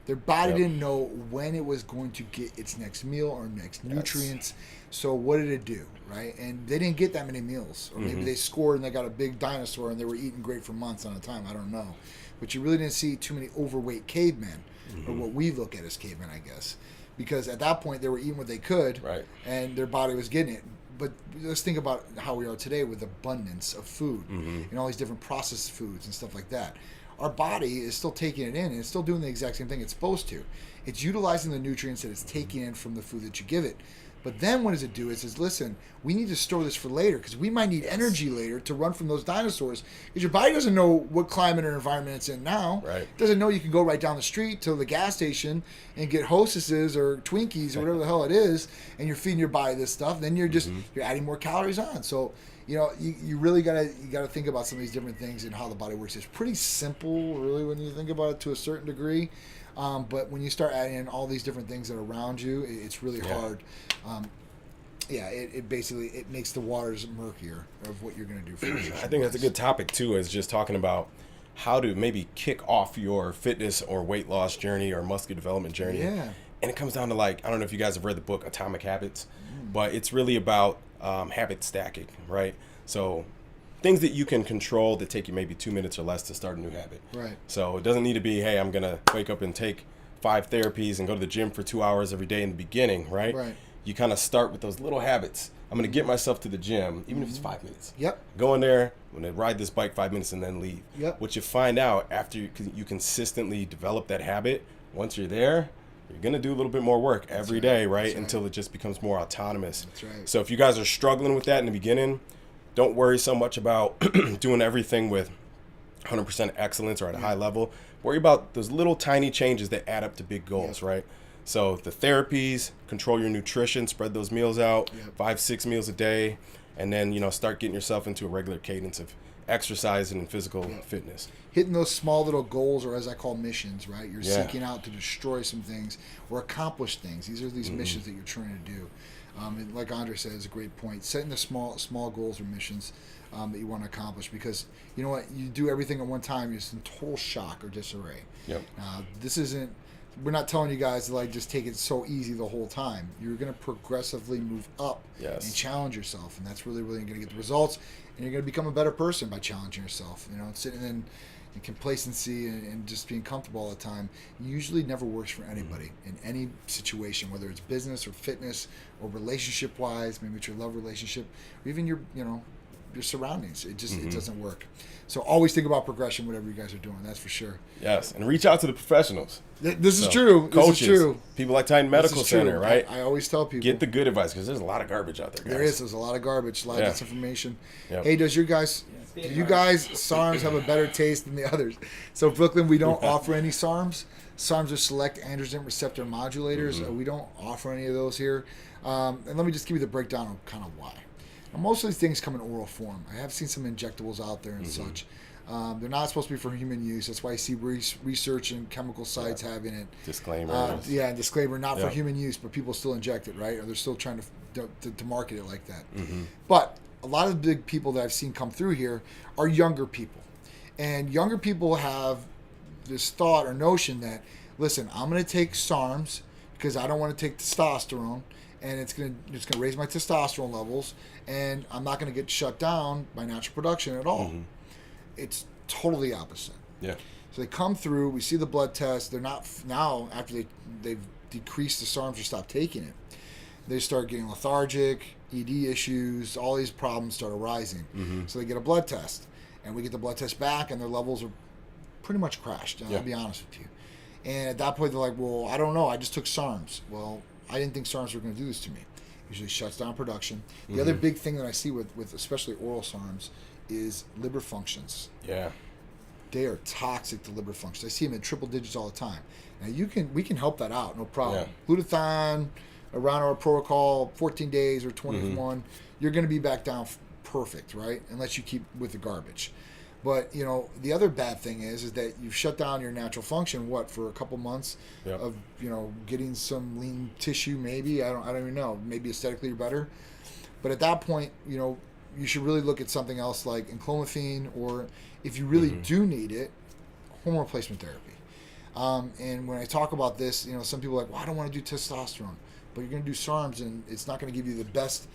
Their body didn't know when it was going to get its next meal or next nutrients. So what did it do, right? And they didn't get that many meals. Or maybe they scored and they got a big dinosaur and they were eating great for months on a time. I don't know. But you really didn't see too many overweight cavemen, or what we look at as cavemen, I guess. Because at that point, they were eating what they could, and their body was getting it. But let's think about how we are today with abundance of food and all these different processed foods and stuff like that. Our body is still taking it in, and it's still doing the exact same thing it's supposed to. It's utilizing the nutrients that it's taking in from the food that you give it. But then what does it do? It says, listen, we need to store this for later because we might need energy later to run from those dinosaurs. Because your body doesn't know what climate or environment it's in now. Right. It doesn't know you can go right down the street to the gas station and get Hostesses or Twinkies or whatever the hell it is, and you're feeding your body this stuff. Then you're just you're adding more calories on. So you really gotta think about some of these different things and how the body works. It's pretty simple, really, when you think about it to a certain degree. But when you start adding in all these different things that are around you, it's really hard. It basically makes the waters murkier of what you're going to do for nutrition. I think that's a good topic too, is just talking about how to maybe kick off your fitness or weight loss journey or muscular development journey. Yeah. And it comes down to, like, I don't know if you guys have read the book Atomic Habits, but it's really about habit stacking, right? So things that you can control that take you maybe 2 minutes or less to start a new habit. Right. So it doesn't need to be, hey, I'm going to wake up and take 5 therapies and go to the gym for 2 hours every day in the beginning, right? Right. You kind of start with those little habits. I'm going to get myself to the gym, even if it's 5 minutes. Yep. Go in there, I'm going to ride this bike 5 minutes and then leave. Yep. What you find out after you consistently develop that habit, once you're there, you're going to do a little bit more work every day, right? Until it just becomes more autonomous. That's right. So if you guys are struggling with that in the beginning, don't worry so much about doing everything with 100% excellence or at a high level. Worry about those little tiny changes that add up to big goals, right? So the therapies, control your nutrition, spread those meals out, 5-6 meals a day, and then, start getting yourself into a regular cadence of exercise and physical fitness. Hitting those small little goals, or as I call missions, right? You're seeking out to destroy some things or accomplish things. These are these missions that you're trying to do. And like Andre said, it's a great point. Setting the small goals or missions that you want to accomplish, because you know what, you do everything at one time, you're just in total shock or disarray. Yep. We're not telling you guys to just take it so easy the whole time. You're going to progressively move up and challenge yourself, and that's really, really going to get the results. And you're going to become a better person by challenging yourself. Sitting in complacency and just being comfortable all the time usually never works for anybody in any situation, whether it's business or fitness or relationship wise, maybe it's your love relationship or even your surroundings. It just it doesn't work. So always think about progression, whatever you guys are doing. That's for sure. Yes, and reach out to the professionals. This is true. Coaches, this is true. People like Titan Medical Center, right? I always tell people, get the good advice, because there's a lot of garbage out there, guys. There's a lot of garbage, a lot of disinformation. Yep. Hey, do you guys SARMs have a better taste than the others? So Brooklyn, we don't offer any SARMs. SARMs are select androgen receptor modulators. We don't offer any of those here. And let me just give you the breakdown of kind of why. Now, most of these things come in oral form. I have seen some injectables out there and such. They're not supposed to be for human use. That's why I see research and chemical sites having it. Disclaimer. Disclaimer, not for human use, but people still inject it, right? Or they're still trying to market it like that. But a lot of the big people that I've seen come through here are younger people. And younger people have this thought or notion that, listen, I'm going to take SARMs because I don't want to take testosterone, and it's going to raise my testosterone levels, and I'm not going to get shut down by natural production at all. It's totally opposite. Yeah. So they come through, we see the blood test. They're not, now after they've decreased the SARMs or stopped taking it, they start getting lethargic, ED issues, all these problems start arising. So they get a blood test, and we get the blood test back, and their levels are pretty much crashed. I'll be honest with you. And at that point, they're like, well, I don't know. I just took SARMs. Well, I didn't think SARMs were going to do this to me. Usually shuts down production. The other big thing that I see with especially oral SARMs is liver functions. Yeah. They are toxic to liver functions. I see them in triple digits all the time. Now we can help that out, no problem. Glutathione, around our protocol, 14 days or 21, you're going to be back down perfect, right? Unless you keep with the garbage. But the other bad thing is that you've shut down your natural function. For a couple months of getting some lean tissue, maybe I don't even know. Maybe aesthetically you're better, but at that point, you should really look at something else like enclomiphene, or if you really do need it, hormone replacement therapy. And when I talk about this, some people are like, well, I don't want to do testosterone, but you're going to do SARMs, and it's not going to give you the best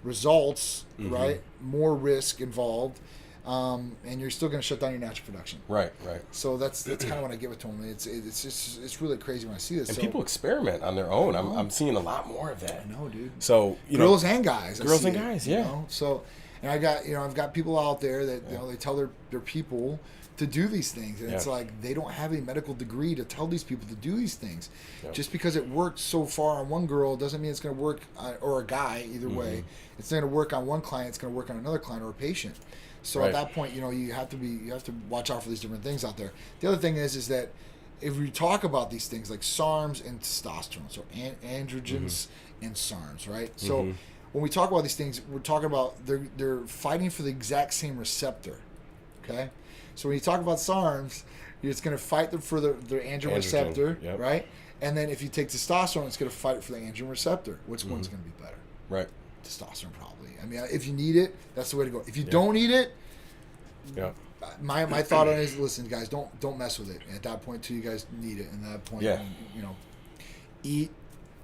results, right? More risk involved. And you're still going to shut down your natural production. Right. So that's kind of what I give it to them. It's really crazy when I see this. And people experiment on their own. I'm seeing a lot more of that. I know, dude. So girls and guys. Girls and guys, yeah. So, And I've got people out there that they tell their people to do these things, and it's like they don't have a medical degree to tell these people to do these things. Just because it worked so far on one girl doesn't mean it's going to work or a guy, either way. It's not going to work on one client, it's going to work on another client or a patient. So at that point, you have to watch out for these different things out there. The other thing is that if we talk about these things like Sarms and testosterone, so androgens and Sarms, right? So when we talk about these things, we're talking about they're fighting for the exact same receptor, okay? So when you talk about Sarms, it's going to fight for their androgen receptor, right? And then if you take testosterone, it's going to fight for the androgen receptor. Which one's going to be better? Right. Testosterone, probably. I mean, if you need it, that's the way to go. If you don't need it, my thought on it is, listen, guys, don't mess with it. At that point, too, you guys need it. And at that point, eat,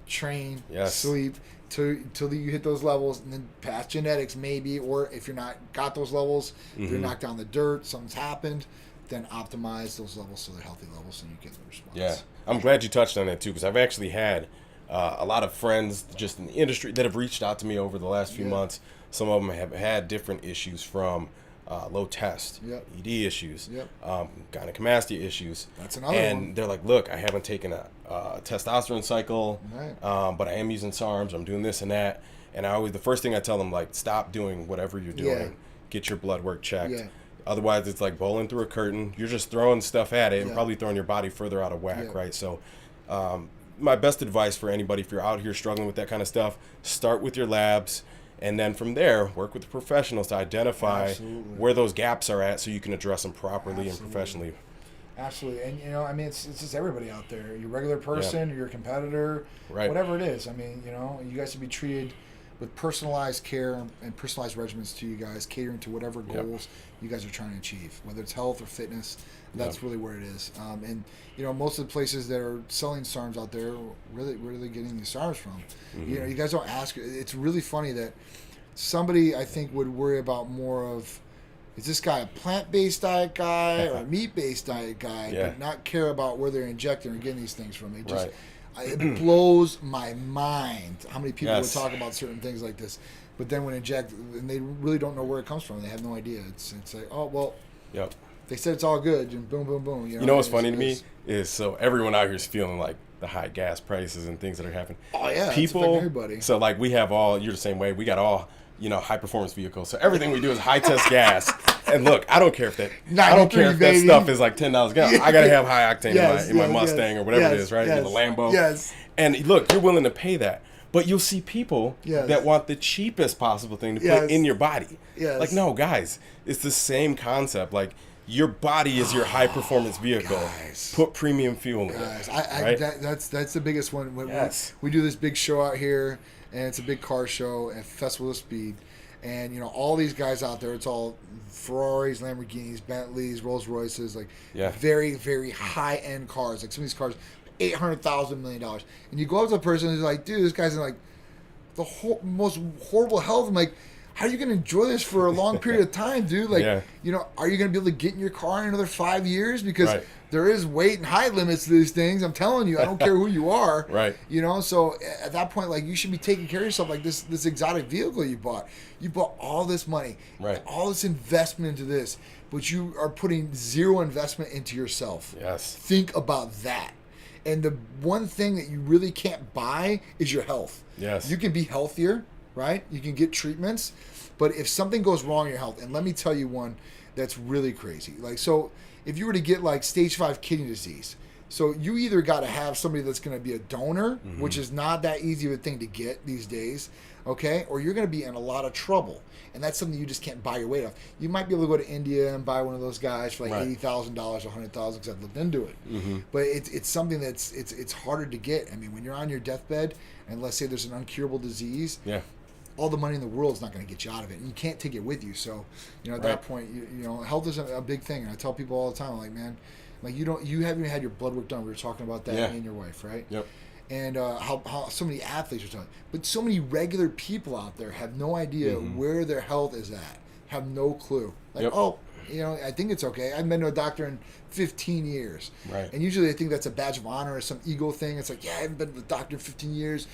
train, sleep till you hit those levels, and then past genetics maybe, or if you're not got those levels, if you're knocked down the dirt, something's happened, then optimize those levels so they're healthy levels so you get the response. Yeah, I'm glad you touched on that too, because I've actually had a lot of friends just in the industry that have reached out to me over the last few months. Some of them have had different issues from low test, ED issues, gynecomastia issues. That's another and one. They're like, look, I haven't taken a testosterone cycle, but I am using Sarms. I'm doing this and that. And the first thing I tell them, like, stop doing whatever you're doing. Get your blood work checked. Otherwise, it's like bowling through a curtain. You're just throwing stuff at it and probably throwing your body further out of whack, right? So my best advice for anybody, if you're out here struggling with that kind of stuff, start with your labs. And then from there, work with the professionals to identify where those gaps are at so you can address them properly and professionally. Absolutely. And, I mean, it's just everybody out there. Your regular person, your competitor, whatever it is. I mean, you guys should be treated with personalized care and personalized regimens to you guys, catering to whatever goals you guys are trying to achieve, whether it's health or fitness. That's really where it is. And, most of the places that are selling Sarms out there, where are they getting these Sarms from? You guys don't ask. It's really funny that somebody, I think, would worry about more of, is this guy a plant-based diet guy or a meat-based diet guy, but not care about where they're injecting or getting these things from. It just it blows my mind how many people would talk about certain things like this, but then when inject, and they really don't know where it comes from. They have no idea. It's like, oh, well, they said it's all good, and boom, boom, boom. You know what's funny to me is, so everyone out here is feeling like the high gas prices and things that are happening. Oh, yeah. People, everybody. So, like, we have all, you're the same way, we got all, high performance vehicles. So everything we do is high test gas. And look, I don't care if that stuff is like $10 a gallon. I gotta have high octane in my Mustang or whatever it is, right? In the Lambo. And look, you're willing to pay that. But you'll see people that want the cheapest possible thing to put in your body. Like, no, guys, it's the same concept. Like, your body is your high performance vehicle. Put premium fuel in it. Right? That's the biggest one. We do this big show out here, and it's a big car show and Festival of Speed. And, all these guys out there, it's all Ferraris, Lamborghinis, Bentleys, Rolls Royces, like very, very high-end cars. Like some of these cars, $800,000, $1 million. And you go up to a person who's like, dude, this guy's in like the most horrible health. I'm like, how are you going to enjoy this for a long period of time, dude? Like, are you going to be able to get in your car in another 5 years? Because there is weight and height limits to these things. I'm telling you, I don't care who you are. So at that point, like, you should be taking care of yourself. Like this exotic vehicle you bought. You bought all this money, all this investment into this, but you are putting zero investment into yourself. Think about that. And the one thing that you really can't buy is your health. You can be healthier, right? You can get treatments, but if something goes wrong in your health, and let me tell you one that's really crazy. Like, so if you were to get like stage 5 kidney disease, so you either got to have somebody that's going to be a donor, which is not that easy of a thing to get these days, okay? Or you're going to be in a lot of trouble, and that's something you just can't buy your weight off. You might be able to go to India and buy one of those guys for like $80,000, $100,000, because I've looked into it. But it's something that's it's harder to get. I mean, when you're on your deathbed, and let's say there's an uncurable disease, all the money in the world is not going to get you out of it, and you can't take it with you. So, at that point, health is a big thing, and I tell people all the time, like, man, like you haven't even had your blood work done. We were talking about that, me and your wife, right? And how so many athletes are talking, but so many regular people out there have no idea where their health is at, have no clue. Like, I think it's okay. I haven't been to a doctor in 15 years. And usually I think that's a badge of honor or some ego thing. It's like, I haven't been to the doctor in 15 years.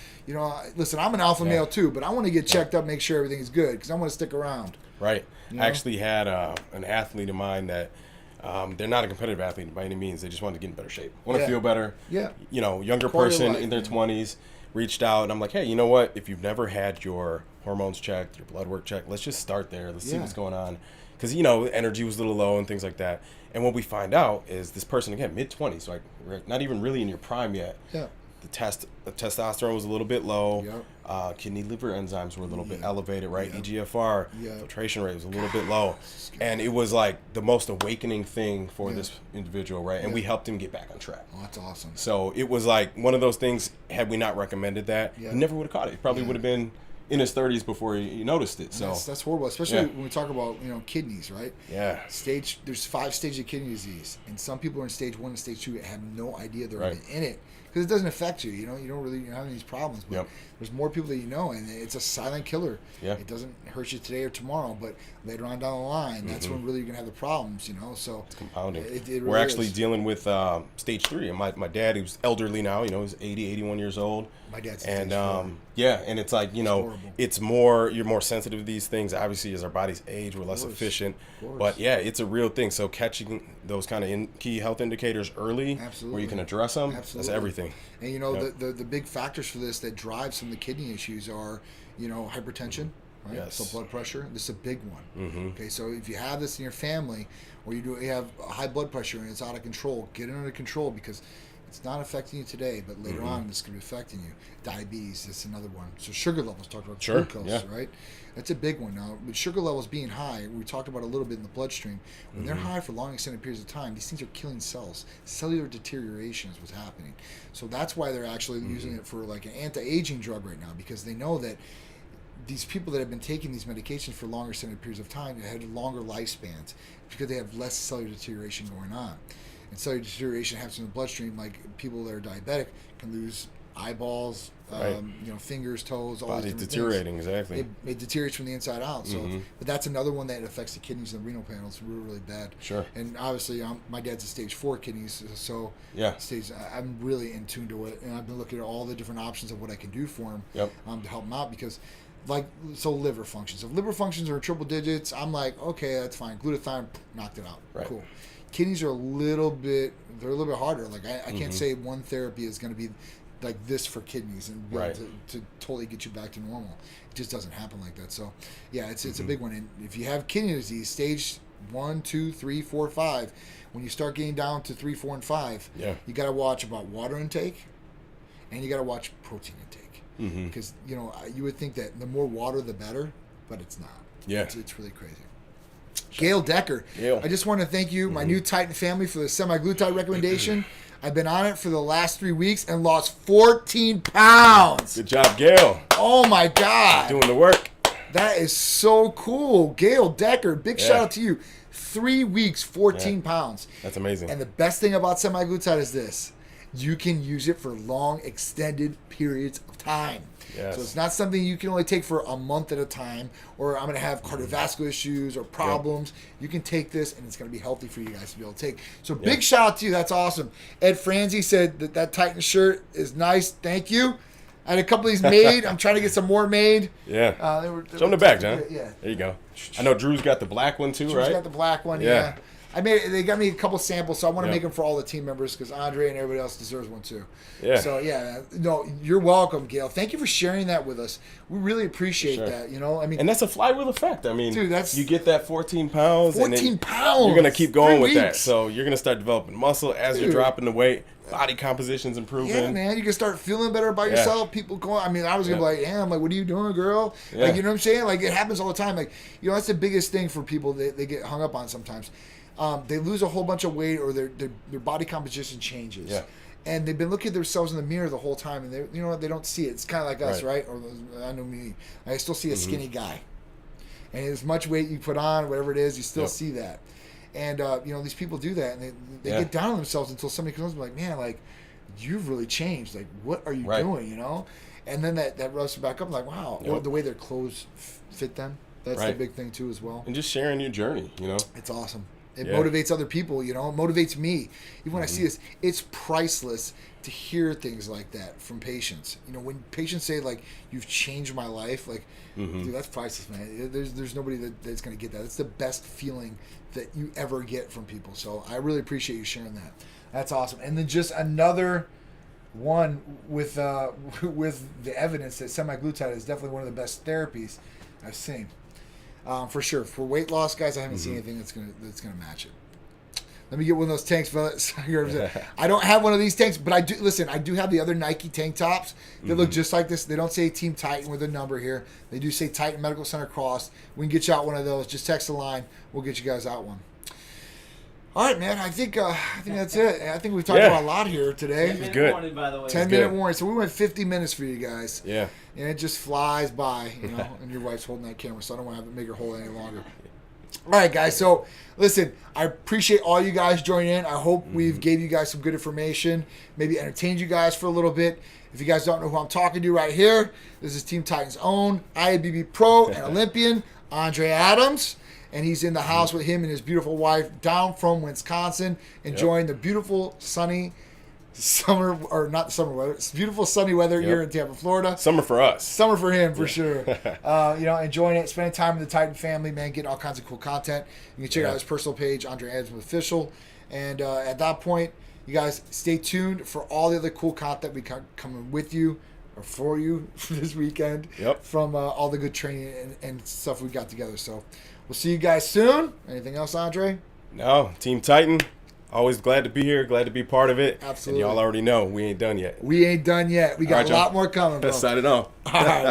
Listen, I'm an alpha male too, but I want to get checked up, make sure everything is good, because I want to stick around. Right. You know? I actually had an athlete of mine that they're not a competitive athlete by any means. They just wanted to get in better shape. Want to feel better. Yeah. You know, younger Quality of person life, in their man. 20s reached out, and I'm like, hey, you know what? If you've never had your hormones checked, your blood work checked, let's just start there. Let's see what's going on. Because, you know, energy was a little low and things like that. And what we find out is this person, again, mid-20s, like not even really in your prime yet. Yeah. The testosterone was a little bit low. Yep. Kidney liver enzymes were a little bit elevated, right? Yep. EGFR, Yep. filtration rate was a little bit low. And it was like the most awakening thing for this individual, right? And we helped him get back on track. Oh, that's awesome. So it was like one of those things, had we not recommended that, he never would have caught it. He probably would have been in his 30s before he noticed it. So That's horrible, especially when we talk about, you know, kidneys, right? Yeah. There's 5 stages of kidney disease, and some people are in stage 1 and stage 2 have no idea they're Right. even in it because it doesn't affect you. You know, you don't really have these problems, but Yep. there's more people that you know, and it's a silent killer. Yeah. It doesn't hurt you today or tomorrow, but later on down the line, that's when really you're gonna have the problems. You know, so it's compounding. It really We're actually is. dealing with stage 3. And my dad, who's elderly now, you know, he's 80, 81 years old. My dad's and stage 4. and it's like, you know, horrible. it's more, you're more sensitive to these things. Obviously, as our bodies age, we're less course. efficient. Of course. But yeah, it's a real thing. So catching those kind of key health indicators early, Absolutely. where you can address them, Absolutely. that's everything. And you know, Yep. the big factors for this that drive some of the kidney issues are, you know, hypertension, right? Yes. So blood pressure. This is a big one. Mm-hmm. Okay, so if you have this in your family, or you have high blood pressure and it's out of control, get it under control because it's not affecting you today, but later on this could be affecting you. Diabetes, that's another one. So sugar levels, talked about Sure, glucose, yeah. right? That's a big one. Now, with sugar levels being high, we talked about a little bit in the bloodstream. When they're high for long extended periods of time, these things are killing cells. Cellular deterioration is what's happening. So that's why they're actually using it for like an anti-aging drug right now, because they know that these people that have been taking these medications for longer extended periods of time have longer lifespans because they have less cellular deterioration going on. And cellular deterioration happens in the bloodstream, like people that are diabetic can lose eyeballs, Right. you know, fingers, toes, all Body's these different deteriorating, things. exactly. It deteriorates from the inside out. So, but that's another one that affects the kidneys and the renal panels really, really bad. Sure. And obviously, my dad's a stage 4 kidneys, so Yeah. I'm really in tune to it, and I've been looking at all the different options of what I can do for him Yep. to help him out because. Like, so liver functions. If liver functions are triple digits, I'm like, okay, that's fine. Glutathione, knocked it out. Right. Cool. Kidneys are a little bit harder. Like, I can't say one therapy is going to be like this for kidneys and be able to totally get you back to normal. It just doesn't happen like that. So, yeah, it's a big one. And if you have kidney disease, stage 1, 2, 3, 4, 5, when you start getting down to 3, 4, and 5, you got to watch about water intake and you got to watch protein intake. Because, you know, you would think that the more water, the better, but it's not. Yeah. It's really crazy. Gail Decker. Gail. I just want to thank you, my new Titan family, for the Semi-Glutar recommendation. I've been on it for the last 3 weeks and lost 14 pounds. Good job, Gail. Oh, my God. Doing the work. That is so cool. Gail Decker, big shout out to you. 3 weeks, 14 pounds. That's amazing. And the best thing about Semi-Glutar is this. You can use it for long, extended periods of time. Yes. So it's not something you can only take for a month at a time, or I'm going to have cardiovascular issues or problems. You can take this, and it's going to be healthy for you guys to be able to take. So big shout out to you. That's awesome. Ed Franzi said that Titan shirt is nice. Thank you. I had a couple of these made. I'm trying to get some more made. Yeah. They were Show them the back, John. Yeah. There you go. I know Drew's got the black one too, Drew's right? got the black one, Yeah. They got me a couple samples, so I want to Yeah. make them for all the team members because Andre and everybody else deserves one too. Yeah. So no, you're welcome, Gail. Thank you for sharing that with us. We really appreciate Sure. that. You know, I mean, And that's a flywheel effect. I mean, Dude, that's- you get that 14 pounds. 14 and then pounds. You're gonna keep going 3 with that. weeks. So you're gonna start developing muscle as you're Dude. dropping the weight. Body composition's improving. yeah, man, you can start feeling better about Yeah. yourself. People going. I mean, I was gonna be like, "Damn, like, what are you doing, girl?" Yeah. Like, you know what I'm saying? Like, it happens all the time. Like, you know, that's the biggest thing for people. They get hung up on sometimes. They lose a whole bunch of weight, or their body composition changes. Yeah. And they've been looking at themselves in the mirror the whole time, and they don't see it. It's kind of like us, Right. right? Or I know me. I still see a skinny guy, and as much weight you put on, whatever it is, you still see that. And these people do that, and they get down on themselves until somebody comes and be like, "Man, like, you've really changed. Like, what are you doing?" You know? And then that rubs back up, like, wow, or the way their clothes fit them. That's the big thing too, as well. And just sharing your journey, you know. It's awesome. It motivates other people, you know. It motivates me. Even when I see this, it's priceless to hear things like that from patients. You know, when patients say, like, you've changed my life, like, dude, that's priceless, man. There's nobody that's going to get that. It's the best feeling that you ever get from people. So I really appreciate you sharing that. That's awesome. And then just another one with the evidence that semi-glutide is definitely one of the best therapies I've seen. For sure. For weight loss, guys, I haven't seen anything that's gonna match it. Let me get one of those tanks, fellas. I don't have one of these tanks, but I do. Listen, I do have the other Nike tank tops that look just like this. They don't say Team Titan with a number here. They do say Titan Medical Center Cross. We can get you out one of those. Just text the line. We'll get you guys out one. All right, man. I think that's it. I think we've talked about a lot here today. 10-minute warning, by the way. 10-minute warning. So we went 50 minutes for you guys. Yeah. And it just flies by, you know. And your wife's holding that camera, so I don't want to make her hold it any longer. All right, guys. So, listen, I appreciate all you guys joining in. I hope we've gave you guys some good information, maybe entertained you guys for a little bit. If you guys don't know who I'm talking to right here, this is Team Titan's own IFBB Pro and Olympian, Andre Adams. And he's in the house with him and his beautiful wife down from Wisconsin, enjoying the beautiful sunny summer, or not summer weather. It's beautiful sunny weather here in Tampa, Florida. Summer for us. Summer for him, for sure. You know, enjoying it, spending time with the Titan family, man, getting all kinds of cool content. You can check out his personal page, Andre Adams Official. And at that point, you guys stay tuned for all the other cool content we coming with you or for you this weekend from all the good training and stuff we got together. So we'll see you guys soon. Anything else, Andre? No, Team Titan. Always glad to be here, glad to be part of it. Absolutely. And y'all already know we ain't done yet. We ain't done yet. We got a lot more coming, bro. Let's sign it off. All right.